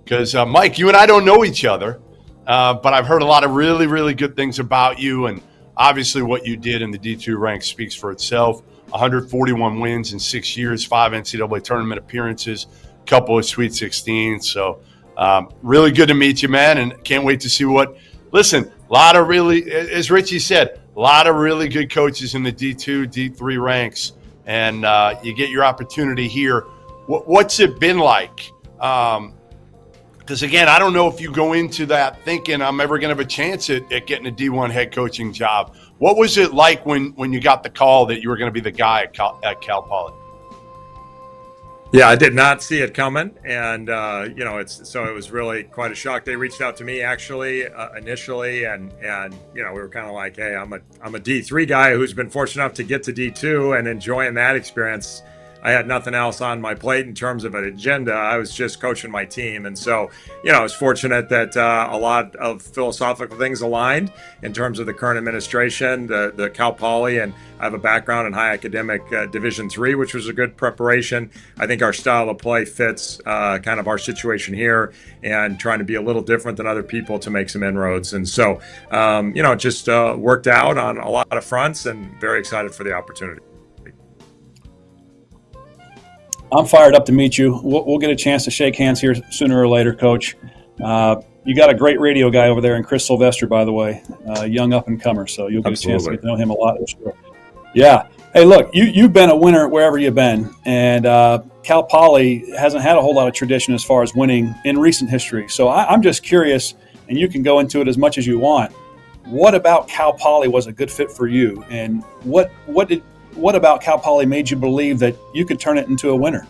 because Mike, you and I don't know each other, but I've heard a lot of really, really good things about you, and obviously what you did in the D2 ranks speaks for itself. 141 wins in 6 years, 5 NCAA tournament appearances, a couple of Sweet 16s. So really good to meet you, man, and can't wait to see what – listen, a lot of really – as Richie said, a lot of really good coaches in the D2, D3 ranks, and you get your opportunity here. What's it been like? Because, again, I don't know if you go into that thinking I'm ever going to have a chance at getting a D1 head coaching job. What was it like when you got the call that you were going to be the guy at Cal Poly? Yeah, I did not see it coming, and it was really quite a shock. They reached out to me actually initially, and we were kind of like, hey, I'm a D3 guy who's been fortunate enough to get to D2 and enjoying that experience. I had nothing else on my plate in terms of an agenda. I was just coaching my team. And so, I was fortunate that a lot of philosophical things aligned in terms of the current administration, the Cal Poly, and I have a background in high academic Division III, which was a good preparation. I think our style of play fits kind of our situation here and trying to be a little different than other people to make some inroads. And so, it just worked out on a lot of fronts, and very excited for the opportunity. I'm fired up to meet you. We'll get a chance to shake hands here sooner or later, Coach. You got a great radio guy over there in Chris Sylvester, by the way, young up-and-comer, so you'll get a chance to get to know him a lot. Yeah. Hey, look, you've been a winner wherever you've been, and Cal Poly hasn't had a whole lot of tradition as far as winning in recent history. So I'm just curious, and you can go into it as much as you want. What about Cal Poly was a good fit for you, and what about Cal Poly made you believe that you could turn it into a winner?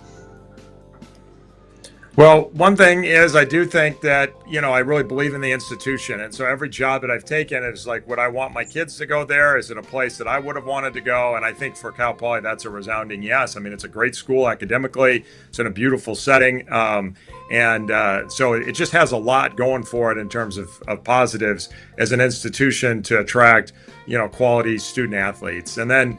Well, one thing is I do think that, I really believe in the institution. And so every job that I've taken is like, would I want my kids to go there? Is it a place that I would have wanted to go? And I think for Cal Poly, that's a resounding yes. I mean, it's a great school academically. It's in a beautiful setting. So it just has a lot going for it in terms of positives as an institution to attract, quality student athletes. And then,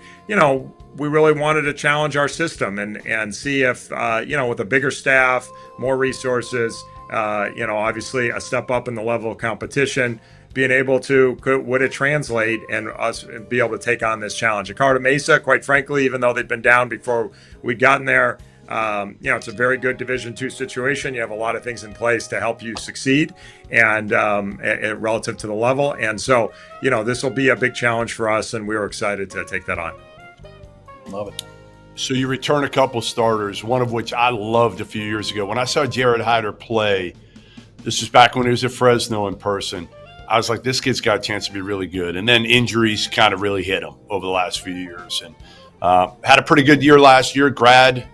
we really wanted to challenge our system and see if, with a bigger staff, more resources, obviously a step up in the level of competition, being able to, would it translate and us be able to take on this challenge. At Mesa, quite frankly, even though they'd been down before we'd gotten there, it's a very good Division II situation. You have a lot of things in place to help you succeed and relative to the level. And so, this will be a big challenge for us, and we were excited to take that on. Love it. So you return a couple starters, one of which I loved a few years ago. When I saw Jared Hyder play, this was back when he was at Fresno in person, I was like, this kid's got a chance to be really good. And then injuries kind of really hit him over the last few years. And had a pretty good year last year, grad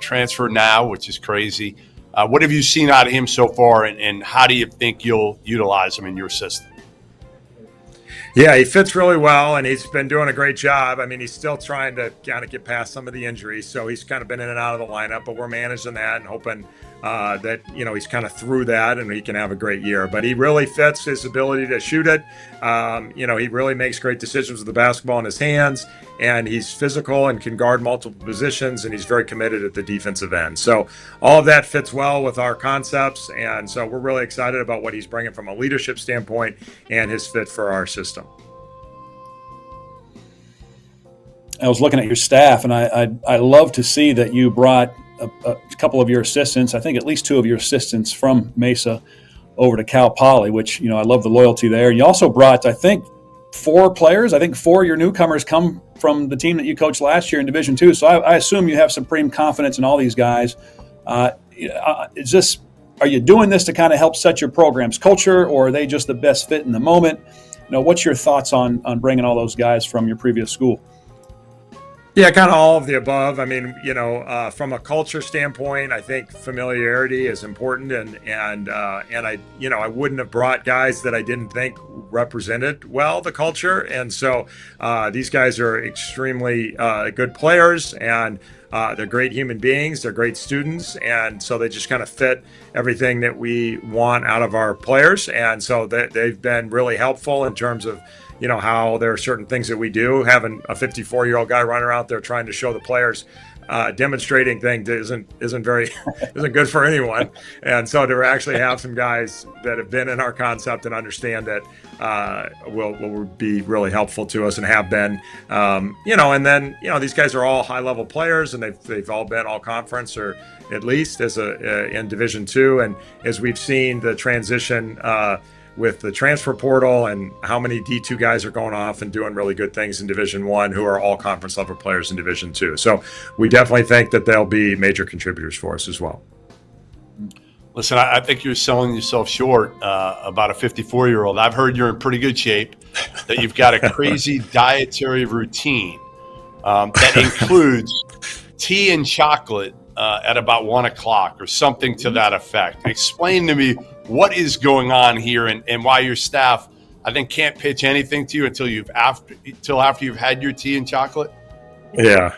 transfer now, which is crazy. What have you seen out of him so far, and how do you think you'll utilize him in your system? Yeah, he fits really well, and he's been doing a great job. I mean, he's still trying to kind of get past some of the injuries, so he's kind of been in and out of the lineup, but we're managing that and hoping that, he's kind of through that and he can have a great year. But he really fits his ability to shoot it. He really makes great decisions with the basketball in his hands, and he's physical and can guard multiple positions, and he's very committed at the defensive end. So all of that fits well with our concepts, and so we're really excited about what he's bringing from a leadership standpoint and his fit for our system. I was looking at your staff, and I love to see that you brought a couple of your assistants, I think at least two of your assistants from Mesa over to Cal Poly, which, I love the loyalty there. You also brought, I think, 4 players. I think 4 of your newcomers come from the team that you coached last year in Division II. So I assume you have supreme confidence in all these guys. Are you doing this to kind of help set your program's culture, or are they just the best fit in the moment? What's your thoughts on bringing all those guys from your previous school? Yeah, kind of all of the above. I mean, from a culture standpoint, I think familiarity is important, and I wouldn't have brought guys that I didn't think represented well the culture, and so these guys are extremely good players, and they're great human beings, they're great students, and so they just kind of fit everything that we want out of our players, and so they've been really helpful in terms of how there are certain things that we do. Having a 54-year-old guy running out there trying to show the players demonstrating thing that isn't very isn't good for anyone. And so to actually have some guys that have been in our concept and understand it will be really helpful to us and have been. And then these guys are all high level players, and they've all been all conference or at least as in Division II. And as we've seen the transition with the transfer portal and how many D2 guys are going off and doing really good things in Division I who are all conference level players in Division II. So we definitely think that they'll be major contributors for us as well. Listen, I think you're selling yourself short about a 54-year-old. I've heard you're in pretty good shape, that you've got a crazy dietary routine that includes tea and chocolate at about 1 o'clock or something to that effect. Explain to me what is going on here and why your staff, I think, can't pitch anything to you until after you've had your tea and chocolate. Yeah.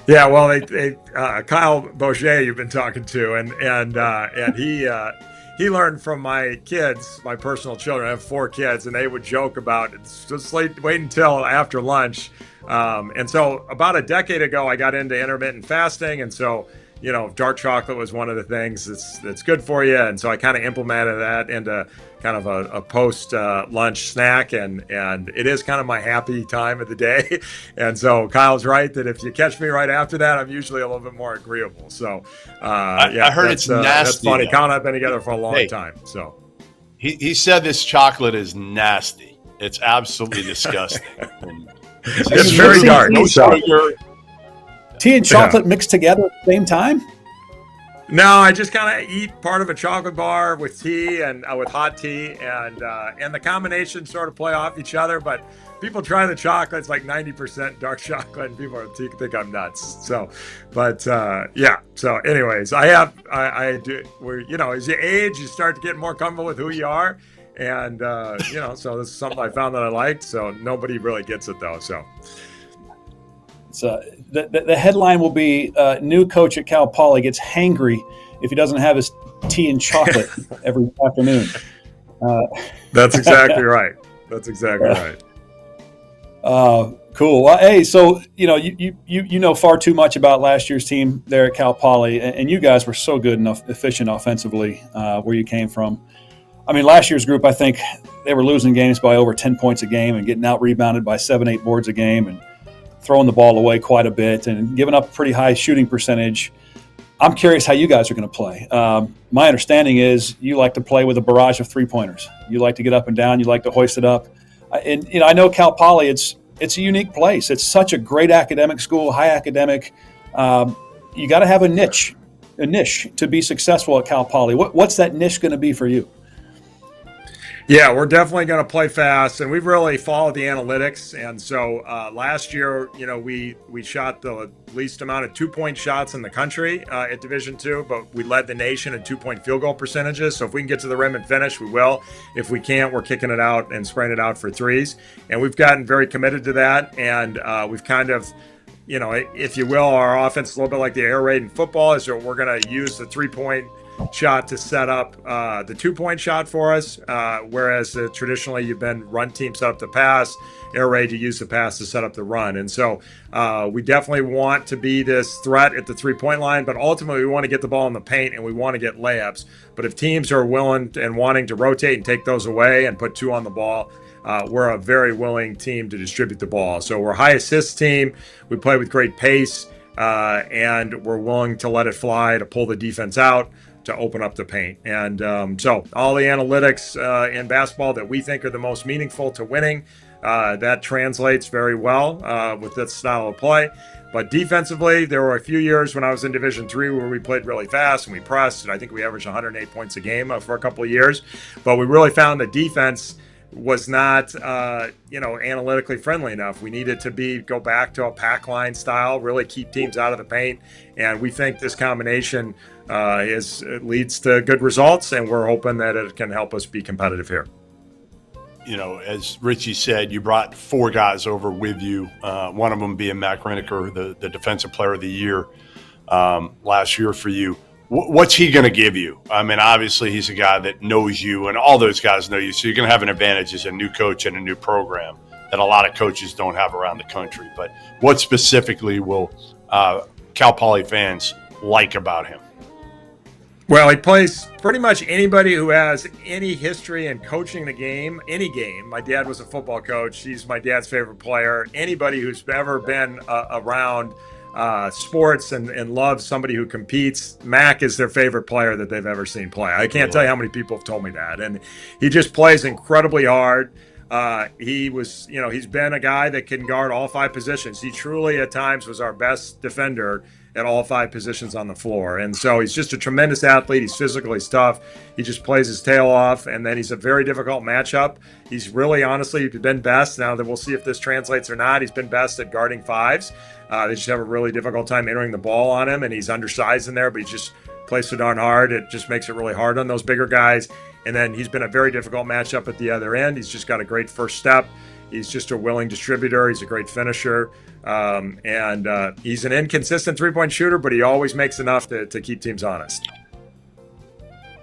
Yeah, well, Kyle Bourget you've been talking to, and he learned from my kids, my personal children. I have 4 kids, and they would joke about it's just wait until after lunch. And so about a decade ago, I got into intermittent fasting, and so dark chocolate was one of the things that's good for you. And so I kind of implemented that into kind of a post lunch snack, and it is kind of my happy time of the day. And so Kyle's right that if you catch me right after that, I'm usually a little bit more agreeable. So I heard it's nasty. That's funny. Kyle and I've been together for a long time. So he said this chocolate is nasty. It's absolutely disgusting. It's very dark. No sugar. Tea and chocolate mixed together at the same time? No, I just kind of eat part of a chocolate bar with tea and with hot tea, and the combinations sort of play off each other. But people try the chocolate; it's like 90% dark chocolate, and people think I'm nuts. So, but yeah. So, anyways, I do. As you age, you start to get more comfortable with who you are, and so this is something I found that I liked. So nobody really gets it though. So. So the headline will be new coach at Cal Poly gets hangry if he doesn't have his tea and chocolate every afternoon. That's exactly right. That's exactly right. Cool. Well, hey, so you know far too much about last year's team there at Cal Poly, and you guys were so good and efficient offensively where you came from. I mean, last year's group, I think they were losing games by over 10 points a game and getting out rebounded by 7-8 boards a game and throwing the ball away quite a bit and giving up a pretty high shooting percentage. I'm curious how you guys are going to play. My understanding is you like to play with a barrage of three-pointers. You like to get up and down. You like to hoist it up. And I know Cal Poly, it's a unique place. It's such a great academic school, high academic. You got to have a niche to be successful at Cal Poly. What's that niche going to be for you? Yeah, we're definitely going to play fast, and we've really followed the analytics. And so last year, we shot the least amount of 2-point shots in the country at Division II, but we led the nation in 2-point field goal percentages. So if we can get to the rim and finish, we will. If we can't, we're kicking it out and spraying it out for threes. And we've gotten very committed to that, and we've kind of, if you will, our offense is a little bit like the air raid in football, is that we're going to use the 3-point shot to set up the 2-point shot for us, whereas traditionally you've been run team set up the pass, air raid you use the pass to set up the run. And so we definitely want to be this threat at the 3-point line, but ultimately we want to get the ball in the paint and we want to get layups. But if teams are willing and wanting to rotate and take those away and put 2 on the ball, we're a very willing team to distribute the ball. So we're a high assist team. We play with great pace, and we're willing to let it fly, to pull the defense out, to open up the paint. And so all the analytics in basketball that we think are the most meaningful to winning, that translates very well with this style of play. But defensively, there were a few years when I was in Division III where we played really fast and we pressed, and I think we averaged 108 points a game for a couple of years. But we really found the defense was not, analytically friendly enough. We needed to go back to a pack line style, really keep teams out of the paint. And we think this combination leads to good results, and we're hoping that it can help us be competitive here. As Richie said, you brought 4 guys over with you, one of them being Mac Reneker, the Defensive Player of the Year last year for you. What's he going to give you? I mean, obviously he's a guy that knows you, and all those guys know you, so you're going to have an advantage as a new coach and a new program that a lot of coaches don't have around the country. But what specifically will Cal Poly fans like about him? Well, he plays pretty much anybody who has any history in coaching the game, any game. My dad was a football coach. He's my dad's favorite player. Anybody who's ever been around sports and loves somebody who competes, Mac is their favorite player that they've ever seen play. I can't tell you how many people have told me that. And he just plays incredibly hard. He's been a guy that can guard all 5 positions. He truly at times was our best defender at all 5 positions on the floor. And so he's just a tremendous athlete. He's physical, he's tough. He just plays his tail off. And then he's a very difficult matchup. He's really, honestly, been best. Now that we'll see if this translates or not. He's been best at guarding 5s. They just have a really difficult time entering the ball on him. And he's undersized in there, but he just plays so darn hard. It just makes it really hard on those bigger guys. And then he's been a very difficult matchup at the other end. He's just got a great first step. He's just a willing distributor. He's a great finisher. And he's an inconsistent three-point shooter, but he always makes enough to keep teams honest.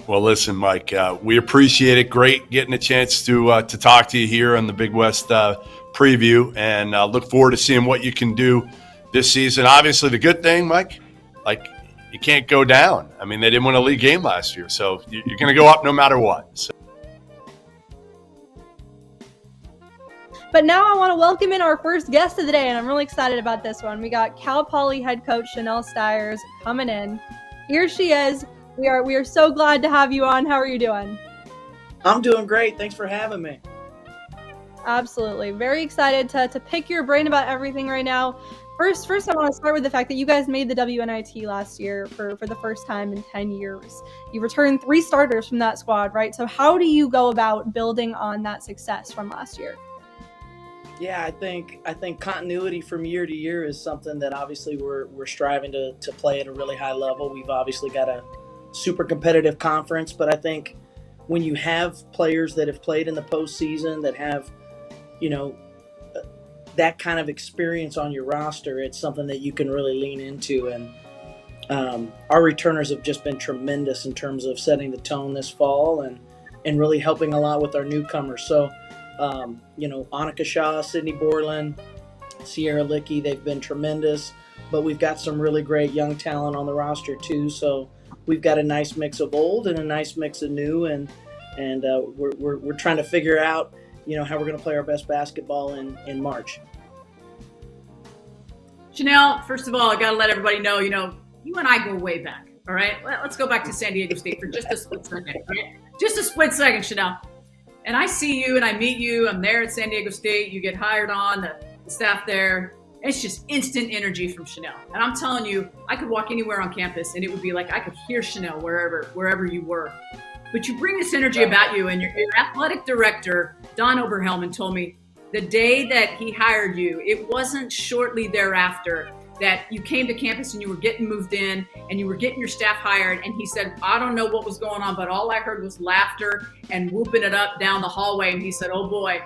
Well, listen, Mike, we appreciate it. Great getting a chance to talk to you here on the Big West preview, and look forward to seeing what you can do this season. Obviously, the good thing, Mike, like, you can't go down. I mean, they didn't win a league game last year, so you're going to go up no matter what. So. But now I want to welcome in our first guest of the day, and I'm really excited about this one. We got Cal Poly head coach Shanele Stires coming in. Here she is. We are so glad to have you on. How are you doing? I'm doing great. Thanks for having me. Absolutely. Very excited to pick your brain about everything right now. First, I want to start with the fact that you guys made the WNIT last year for the first time in 10 years. You returned 3 starters from that squad, right? So how do you go about building on that success from last year? Yeah, I think continuity from year to year is something that obviously we're striving to play at a really high level. We've obviously got a super competitive conference, but I think when you have players that have played in the postseason, that have, that kind of experience on your roster, it's something that you can really lean into. And our returners have just been tremendous in terms of setting the tone this fall and really helping a lot with our newcomers. So, Annika Shaw, Sydney Borland, Sierra Lickey, they've been tremendous, but we've got some really great young talent on the roster too. So we've got a nice mix of old and a nice mix of new, and we're trying to figure out, how we're going to play our best basketball in March. Shanele, first of all, I got to let everybody know, you and I go way back. All right, let's go back to San Diego State for just a split second. Right? Just a split second, Shanele. And I see you and I meet you. I'm there at San Diego State. You get hired on, the staff there. It's just instant energy from Shanele. And I'm telling you, I could walk anywhere on campus and it would be like I could hear Shanele wherever you were. But you bring this energy about you. And your athletic director, Don Oberhelman, told me the day that he hired you, it wasn't shortly thereafter that you came to campus and you were getting moved in and you were getting your staff hired. And he said, I don't know what was going on, but all I heard was laughter and whooping it up down the hallway. And he said, oh boy,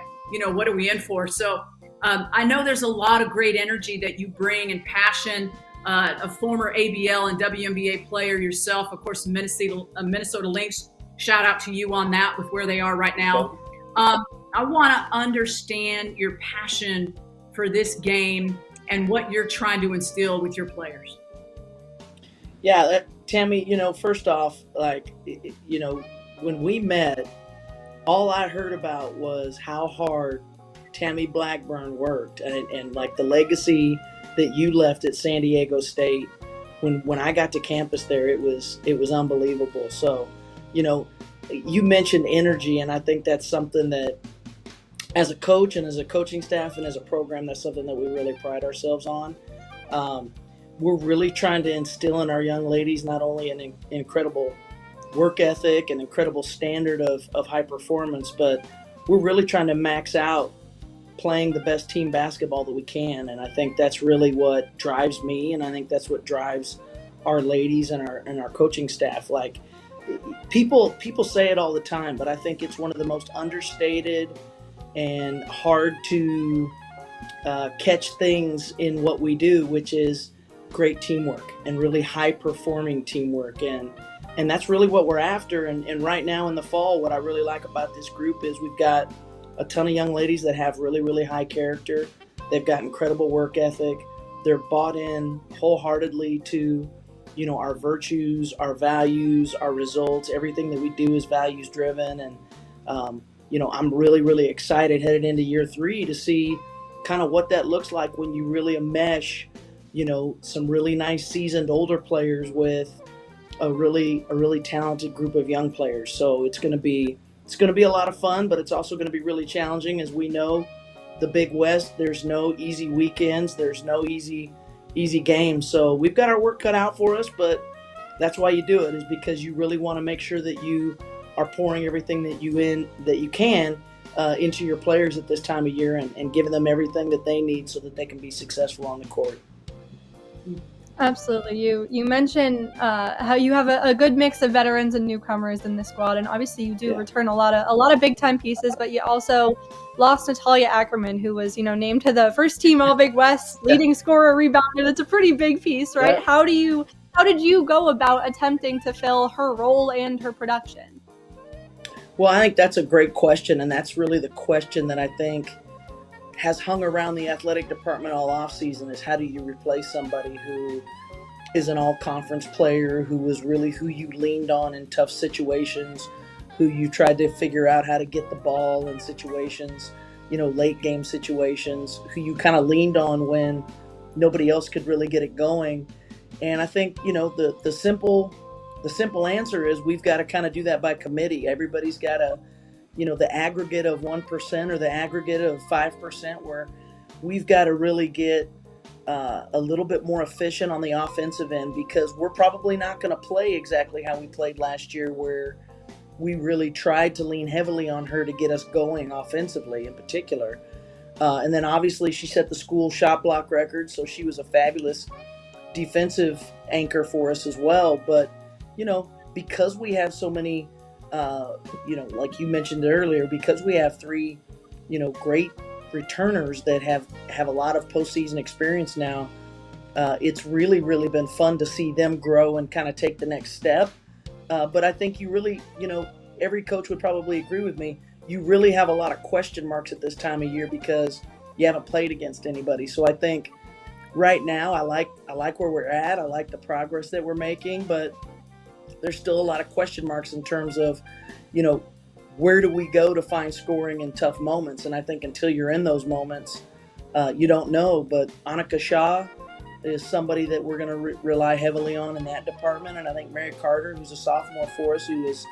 what are we in for? So I know there's a lot of great energy that you bring and passion, a former ABL and WNBA player yourself, of course, Minnesota Lynx. Shout out to you on that with where they are right now. I want to understand your passion for this game and what you're trying to instill with your players. Yeah, Tammy, first off, when we met, all I heard about was how hard Tammy Blackburn worked and like the legacy that you left at San Diego State. When I got to campus there, it was unbelievable. So, you mentioned energy, and I think that's something that as a coach and as a coaching staff and as a program, that's something that we really pride ourselves on. We're really trying to instill in our young ladies not only an incredible work ethic and incredible standard of high performance, but we're really trying to max out playing the best team basketball that we can. And I think that's really what drives me, and I think that's what drives our ladies and our coaching staff. Like, people say it all the time, but I think it's one of the most understated and hard to catch things in what we do, which is great teamwork and really high performing teamwork. And that's really what we're after. And right now in the fall, what I really like about this group is we've got a ton of young ladies that have really, really high character. They've got incredible work ethic. They're bought in wholeheartedly to, our virtues, our values, our results. Everything that we do is values driven. And, I'm really, really excited headed into year 3 to see kind of what that looks like when you really mesh, some really nice seasoned older players with a really talented group of young players. So it's going to be a lot of fun, but it's also going to be really challenging. As we know, the Big West, there's no easy weekends, there's no easy games. So we've got our work cut out for us, but that's why you do it, is because you really want to make sure that you are pouring everything that you can into your players at this time of year, and giving them everything that they need so that they can be successful on the court. Absolutely. You mentioned how you have a good mix of veterans and newcomers in the squad, and obviously you do return a lot of big time pieces, but you also lost Natalia Ackerman, who was named to the first team All Big West, leading scorer, rebounder. That's a pretty big piece, right? Yeah. How did you go about attempting to fill her role and her production? Well, I think that's a great question, and that's really the question that I think has hung around the athletic department all offseason, is how do you replace somebody who is an all-conference player, who was really who you leaned on in tough situations, who you tried to figure out how to get the ball in situations, late game situations, who you kind of leaned on when nobody else could really get it going. And I think, the simple answer is we've got to kind of do that by committee. Everybody's got to, the aggregate of 1% or the aggregate of 5%, where we've got to really get a little bit more efficient on the offensive end, because we're probably not going to play exactly how we played last year, where we really tried to lean heavily on her to get us going offensively in particular. And then obviously she set the school shot block record, so she was a fabulous defensive anchor for us as well. But, because we have so many, like you mentioned earlier, because we have 3, great returners that have a lot of postseason experience now, it's really, really been fun to see them grow and kind of take the next step. But I think you really, every coach would probably agree with me, you really have a lot of question marks at this time of year because you haven't played against anybody. So I think right now I like where we're at. I like the progress that we're making, but there's still a lot of question marks in terms of, where do we go to find scoring in tough moments? And I think until you're in those moments, you don't know. But Annika Shaw is somebody that we're going to rely heavily on in that department. And I think Mary Carter, who's a sophomore for us, who is,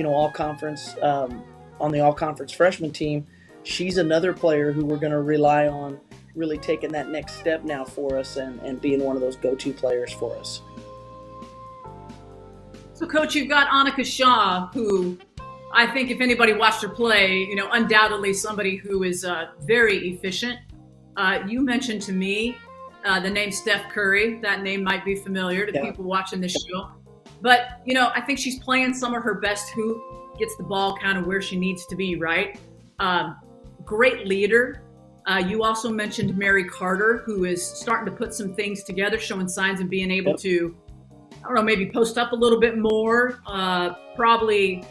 all conference, on the all conference freshman team, she's another player who we're going to rely on really taking that next step now for us and being one of those go-to players for us. So, Coach, you've got Annika Shaw, who I think if anybody watched her play, undoubtedly somebody who is very efficient. You mentioned to me the name Steph Curry. That name might be familiar to people watching this show. But, I think she's playing some of her best hoop, gets the ball kind of where she needs to be, right? Great leader. You also mentioned Mary Carter, who is starting to put some things together, showing signs of being able to, maybe post up a little bit more, probably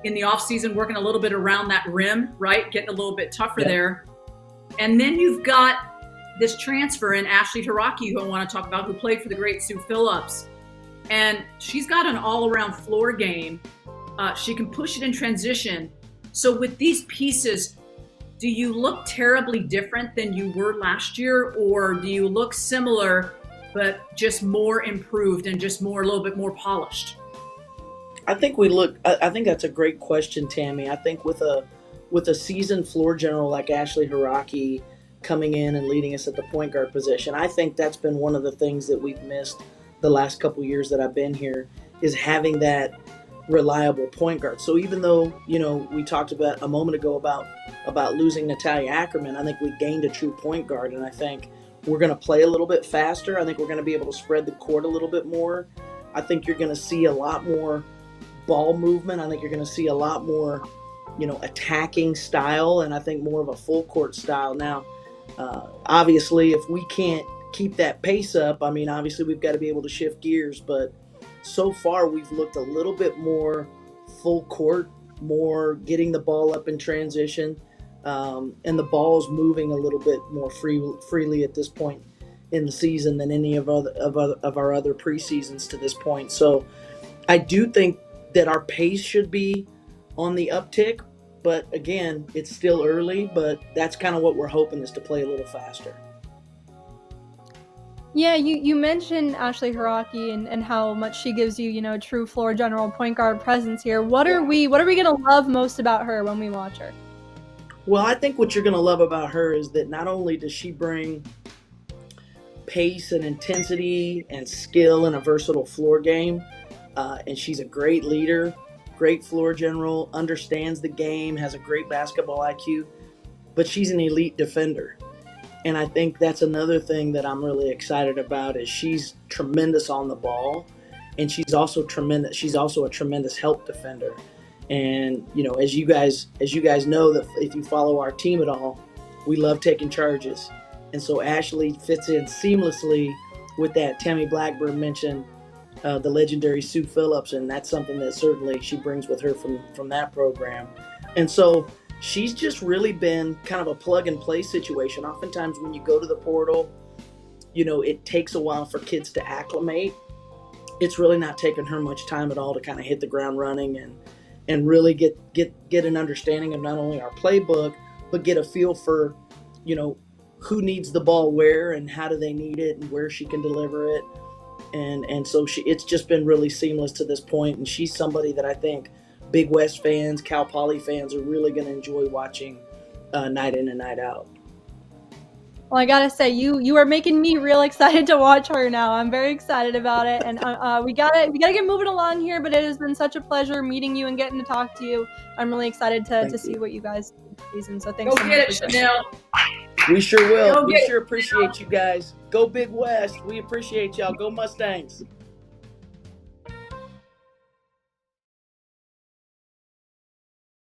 in the offseason working a little bit around that rim, right? Getting a little bit tougher there. And then you've got this transfer in Ashley Hiraki, who I want to talk about, who played for the great Sue Phillips. And she's got an all-around floor game. She can push it in transition. So with these pieces, do you look terribly different than you were last year, or do you look similar but just more improved and just a little bit more polished? I think that's a great question, Tammy. I think with a seasoned floor general like Ashley Hiraki coming in and leading us at the point guard position, I think that's been one of the things that we've missed the last couple years that I've been here, is having that reliable point guard. So even though, we talked about a moment ago about losing Natalia Ackerman, I think we gained a true point guard, and I think we're going to play a little bit faster. I think we're going to be able to spread the court a little bit more. I think you're going to see a lot more ball movement. I think you're going to see a lot more, attacking style, and I think more of a full court style. Now, obviously, if we can't keep that pace up, obviously we've got to be able to shift gears, but so far we've looked a little bit more full court, more getting the ball up in transition, and the ball's moving a little bit more freely at this point in the season than any of our other preseasons to this point. So I do think that our pace should be on the uptick, but again, it's still early, but that's kind of what we're hoping, is to play a little faster. Yeah, you mentioned Ashley Hiraki and how much she gives you, a true floor general point guard presence here. What are we gonna love most about her when we watch her? Well, I think what you're gonna love about her is that not only does she bring pace and intensity and skill in a versatile floor game, and she's a great leader, great floor general, understands the game, has a great basketball IQ, but she's an elite defender. And I think that's another thing that I'm really excited about, is she's tremendous on the ball, and she's also tremendous. She's also a tremendous help defender. And as you guys know, that if you follow our team at all, we love taking charges. And so Ashley fits in seamlessly with that. Tammy Blackburn mentioned the legendary Sue Phillips, and that's something that certainly she brings with her from that program. And so she's just really been kind of a plug and play situation. Oftentimes when you go to the portal, it takes a while for kids to acclimate. It's really not taken her much time at all to kind of hit the ground running and really get an understanding of not only our playbook, but get a feel for, who needs the ball where and how do they need it and where she can deliver it. And so it's just been really seamless to this point. And she's somebody that I think Big West fans, Cal Poly fans are really going to enjoy watching night in and night out. Well, I gotta say, you are making me real excited to watch her now. I'm very excited about it, and we gotta get moving along here. But it has been such a pleasure meeting you and getting to talk to you. I'm really excited to see what you guys do this season. So thanks. Go so get much it, Shanele. We sure will. Go We get sure appreciate you guys. Go Big West. We appreciate y'all. Go Mustangs.